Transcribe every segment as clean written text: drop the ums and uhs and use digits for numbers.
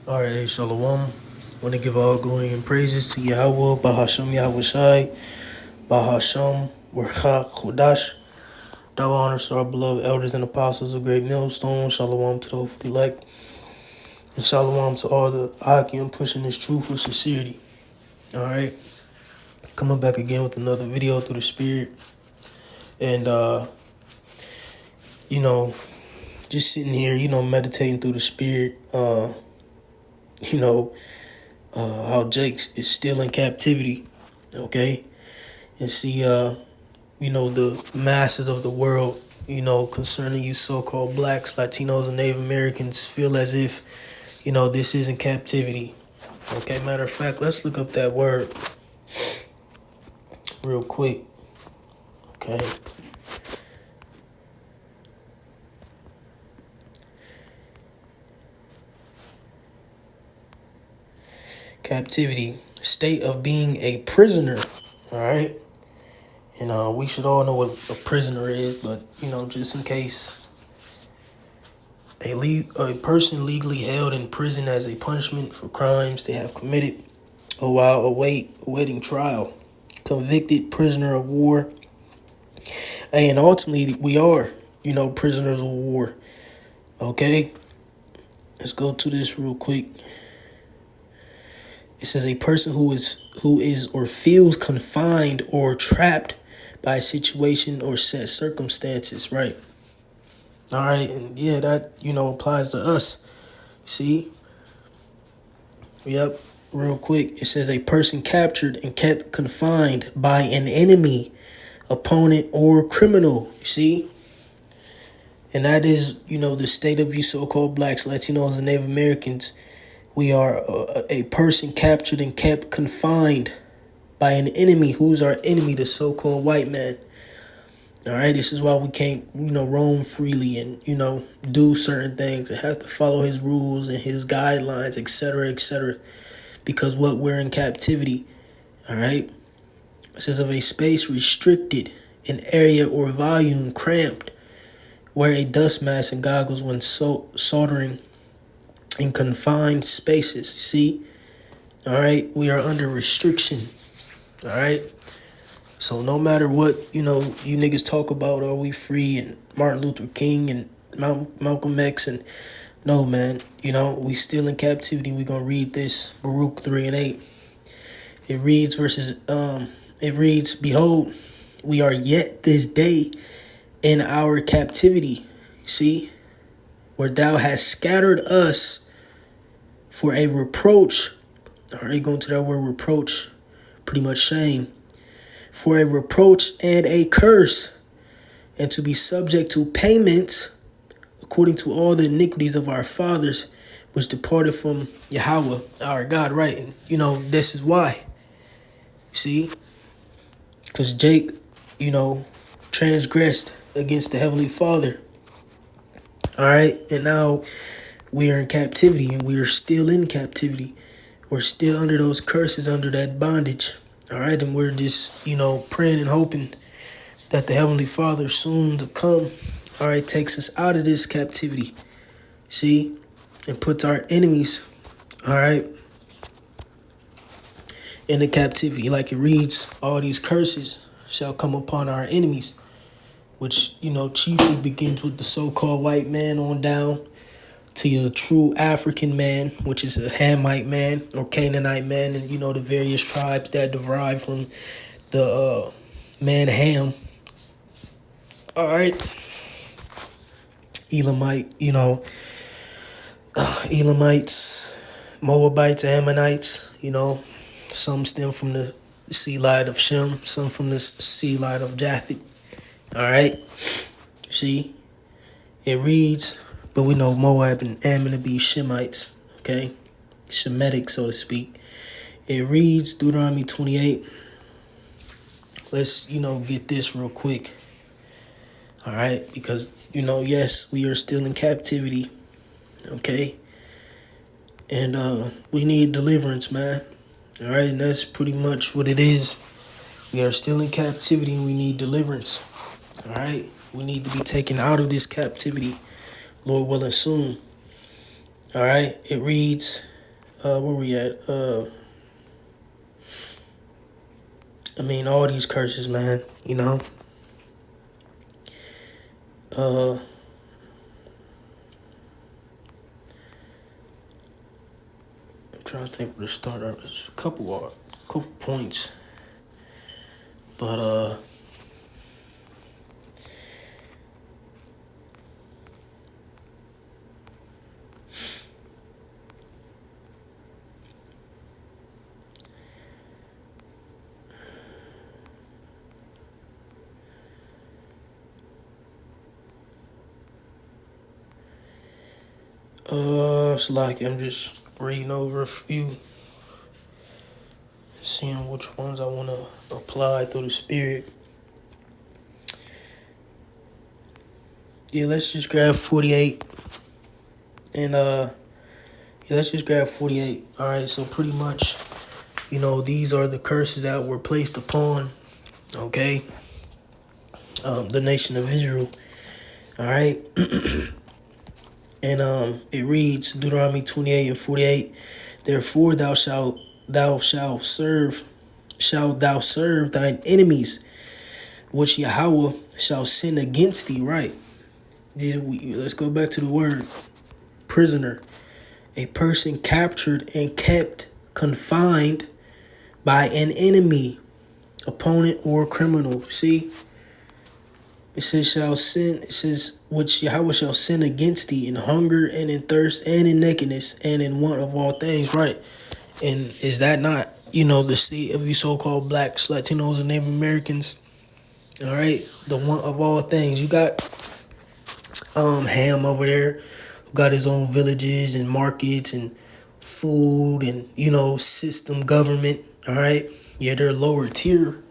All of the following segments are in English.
All right, Shalom. Want to give all glory and praises to Yahweh, Bahasham Yahweh Shai, Bahasham Warcha Chodash. Double honors to our beloved elders and apostles of Great Millstone. Shalom to the hopefully elect. And Shalom to all the Akim pushing this truth with sincerity. All right. Coming back again with another video through the Spirit. And, just sitting here, meditating through the Spirit. How Jake is still in captivity, okay? And see, the masses of the world, concerning you so-called blacks, Latinos, and Native Americans feel as if, this isn't captivity. Okay, matter of fact, let's look up that word real quick, okay? Captivity, state of being a prisoner, all right? And we should all know what a prisoner is, but, just in case, a person legally held in prison as a punishment for crimes they have committed or while awaiting trial, convicted prisoner of war. And ultimately, we are, prisoners of war, okay? Let's go to this real quick. It says a person who is or feels confined or trapped by a situation or set circumstances, right? All right, and yeah, that, applies to us. See? Yep, real quick. It says a person captured and kept confined by an enemy, opponent, or criminal. See? And that is, the state of you so-called blacks, Latinos, and Native Americans. We are a person captured and kept confined by an enemy. Who's our enemy? The so-called white man. All right, this is why we can't, roam freely and, do certain things and have to follow his rules and his guidelines, etc., because what we're in captivity. All right. It says of a space restricted, an area or volume cramped, wear a dust mask and goggles when soldering in confined spaces. See? All right. We are under restriction. All right. So no matter what, you niggas talk about, are we free, and Martin Luther King and Malcolm X, and no, man, we still in captivity. We're going to read this, Baruch 3:8. It reads, behold, we are yet this day in our captivity. See, where thou hast scattered us for a reproach. All right, going to that word reproach, pretty much shame. For a reproach and a curse, and to be subject to payment according to all the iniquities of our fathers, which departed from Yahweh, our God, right? And, this is why. See? Because Jake, transgressed against the Heavenly Father. All right? And now we are in captivity, and we are still in captivity. We're still under those curses, under that bondage. All right, and we're just, praying and hoping that the Heavenly Father soon to come, all right, takes us out of this captivity, see, and puts our enemies, all right, in the captivity. Like it reads, all these curses shall come upon our enemies, which, chiefly begins with the so-called white man on down to your true African man, which is a Hamite man or Canaanite man, and the various tribes that derive from the man Ham. All right, Elamite, Elamites, Moabites, Ammonites. Some stem from the sea line of Shem, some from the sea line of Japheth. All right, see, it reads. But we know Moab and Ammon to be Shemites, okay? Shemitic, so to speak. It reads Deuteronomy 28. Let's, get this real quick. All right? Because, yes, we are still in captivity, okay? And we need deliverance, man. All right? And that's pretty much what it is. We are still in captivity and we need deliverance. All right? We need to be taken out of this captivity, Lord willing, soon. All right, it reads, where we at? I mean, all these curses, man. You know. I'm trying to think where to start. There's a couple points, but it's like I'm just reading over a few, seeing which ones I want to apply through the spirit. Yeah, let's just grab 48, and yeah, let's just grab 48. All right, so pretty much, you know, these are the curses that were placed upon, okay, the nation of Israel. All right. And it reads, Deuteronomy 28 and 48. Therefore shalt thou serve thine enemies, which Yahweh shall send against thee. Right. Let's go back to the word prisoner. A person captured and kept confined by an enemy, opponent, or criminal. See? It says, which Yahweh shall send against thee in hunger and in thirst and in nakedness and in want of all things. Right. And is that not, you know, the state of you so-called blacks, Latinos, and Native Americans? All right. The want of all things. You got Ham over there who got his own villages and markets and food and, you know, system government. All right. Yeah, they're lower tier.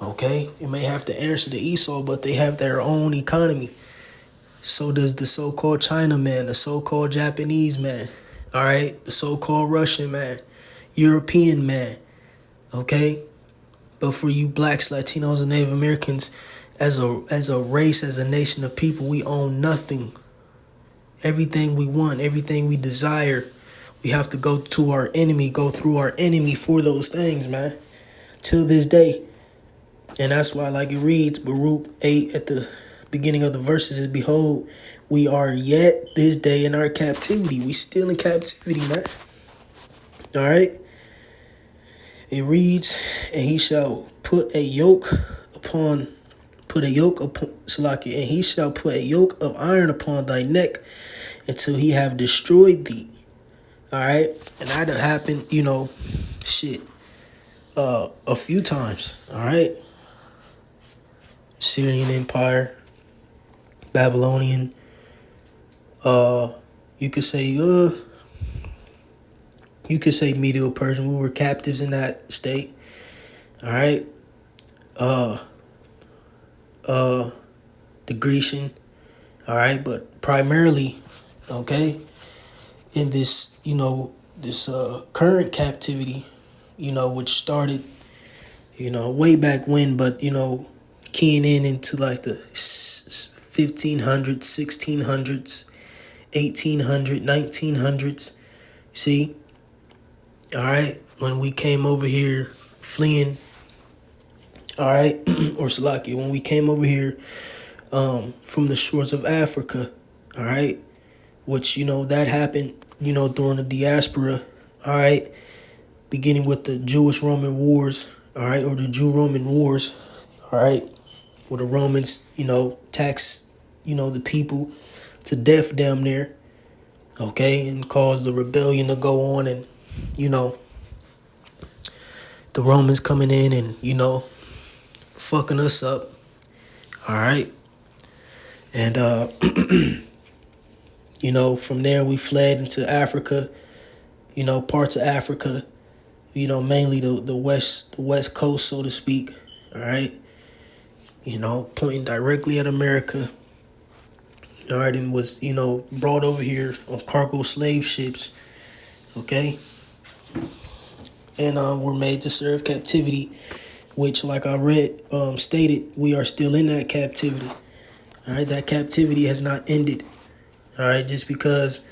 Okay, it may have to answer to Esau, but they have their own economy. So does the so-called China man, the so-called Japanese man, all right, the so-called Russian man, European man, okay? But for you blacks, Latinos, and Native Americans, as a race, as a nation of people, we own nothing. Everything we want, everything we desire, we have to go through our enemy for those things, man, till this day. And that's why, like it reads, Baruch 8 at the beginning of the verses, is, behold, we are yet this day in our captivity. We still in captivity, man. All right. It reads, and he shall put a yoke upon Salaki, and he shall put a yoke of iron upon thy neck until he have destroyed thee. All right. And that happened, you know, a few times. All right. Syrian Empire, Babylonian, you could say Medo Persian. We were captives in that state. All right. The Grecian. All right, but primarily, okay, in this, you know, this current captivity, you know, which started, you know, way back when, but, you know, keying into like the 1500s, 1600s, 1800s, 1900s. See? All right. When we came over here fleeing, all right, or Salaki, when we came over here from the shores of Africa, all right, which, you know, that happened, you know, during the diaspora, all right, beginning with the Jewish-Roman Wars, all right, or the Jew-Roman Wars, all right, where the Romans, you know, taxed, you know, the people to death damn near, okay, and caused the rebellion to go on, and, you know, the Romans coming in and, you know, fucking us up, all right, and, you know, from there we fled into Africa, you know, parts of Africa, you know, mainly the west coast, so to speak, all right, you know, pointing directly at America. All right, and was, you know, brought over here on cargo slave ships, okay? And were made to serve captivity, which, like I read, stated, we are still in that captivity. All right, that captivity has not ended. All right, just because,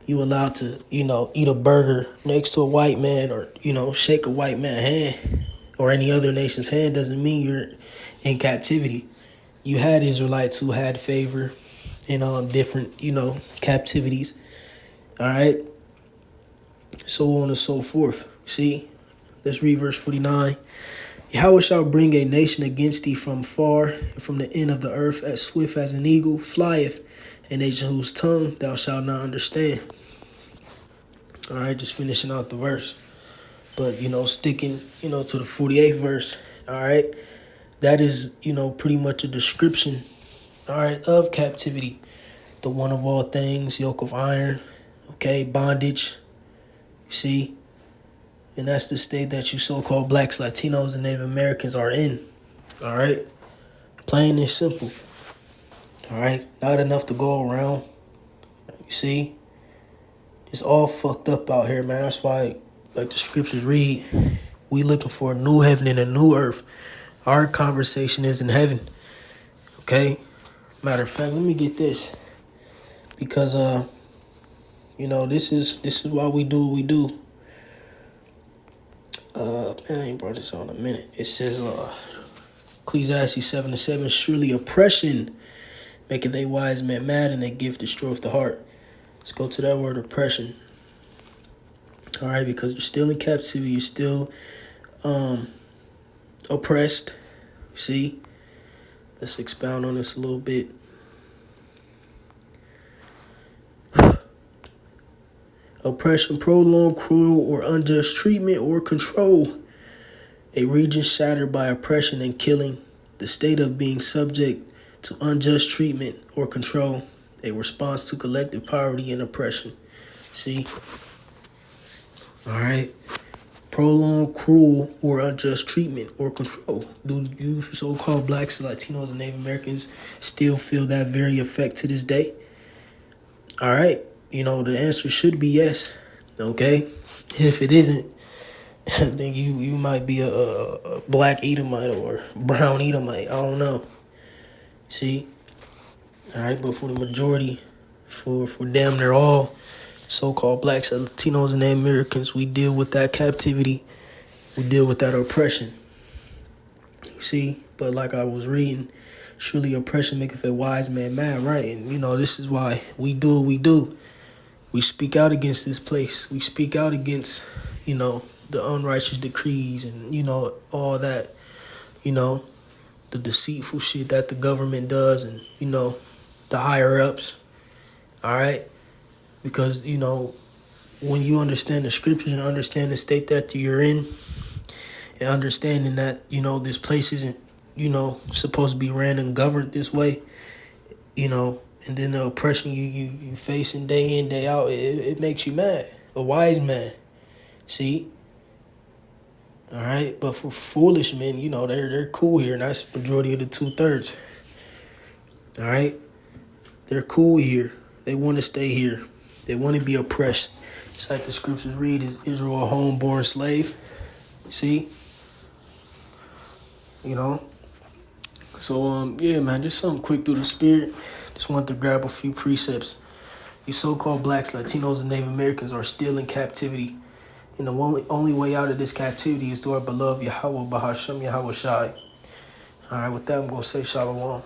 You allowed to, eat a burger next to a white man, or, shake a white man's hand or any other nation's hand, doesn't mean you're in captivity. You had Israelites who had favor in different, captivities. All right. So on and so forth. See, let's read verse 49. Yahweh shall bring a nation against thee from far, and from the end of the earth, as swift as an eagle flieth, a nation whose tongue thou shalt not understand. All right, just finishing out the verse. But, sticking, to the 48th verse. All right. That is, pretty much a description, all right, of captivity. The one of all things, yoke of iron, okay, bondage, see? And that's the state that you so-called blacks, Latinos, and Native Americans are in, all right? Plain and simple, all right? Not enough to go around, you see? It's all fucked up out here, man. That's why, like the scriptures read, we looking for a new heaven and a new earth. Our conversation is in heaven, okay? Matter of fact, let me get this, because this is why we do what we do. Man, I ain't brought this on in a minute. It says, Ecclesiastes 7:7, surely oppression maketh a wise man mad, and a gift destroyeth the heart. Let's go to that word, oppression. All right, because you're still in captivity, you're still oppressed. See, let's expound on this a little bit. Oppression, prolonged, cruel, or unjust treatment or control. A region shattered by oppression and killing. The state of being subject to unjust treatment or control. A response to collective poverty and oppression. See? All right. Prolonged, cruel, or unjust treatment or control. Do you so-called blacks, Latinos, and Native Americans still feel that very effect to this day? All right. The answer should be yes. Okay? If it isn't, then you might be a black Edomite or brown Edomite. I don't know. See? All right, but for the majority, for damn near all so-called blacks, Latinos, and Americans, we deal with that captivity. We deal with that oppression. You see? But like I was reading, surely oppression maketh a wise man mad, right? And, this is why we do what we do. We speak out against this place. We speak out against, the unrighteous decrees and, all that, the deceitful shit that the government does and, the higher ups. All right. Because, when you understand the scriptures and understand the state that you're in and understanding that, this place isn't, supposed to be ran and governed this way, and then the oppression you facing day in, day out, it makes you mad. A wise man. See? All right, but for foolish men, they're cool here, and that's the majority of the 2/3. All right, they're cool here. They want to stay here. They want to be oppressed. It's like the scriptures read: "Is Israel a homeborn slave?" See, So yeah, man, just something quick through the spirit. Just wanted to grab a few precepts. You so-called blacks, Latinos, and Native Americans are still in captivity. And the only way out of this captivity is through our beloved Yahweh Bahashem Yahweh Shai. All right, with that, I'm going to say shalom.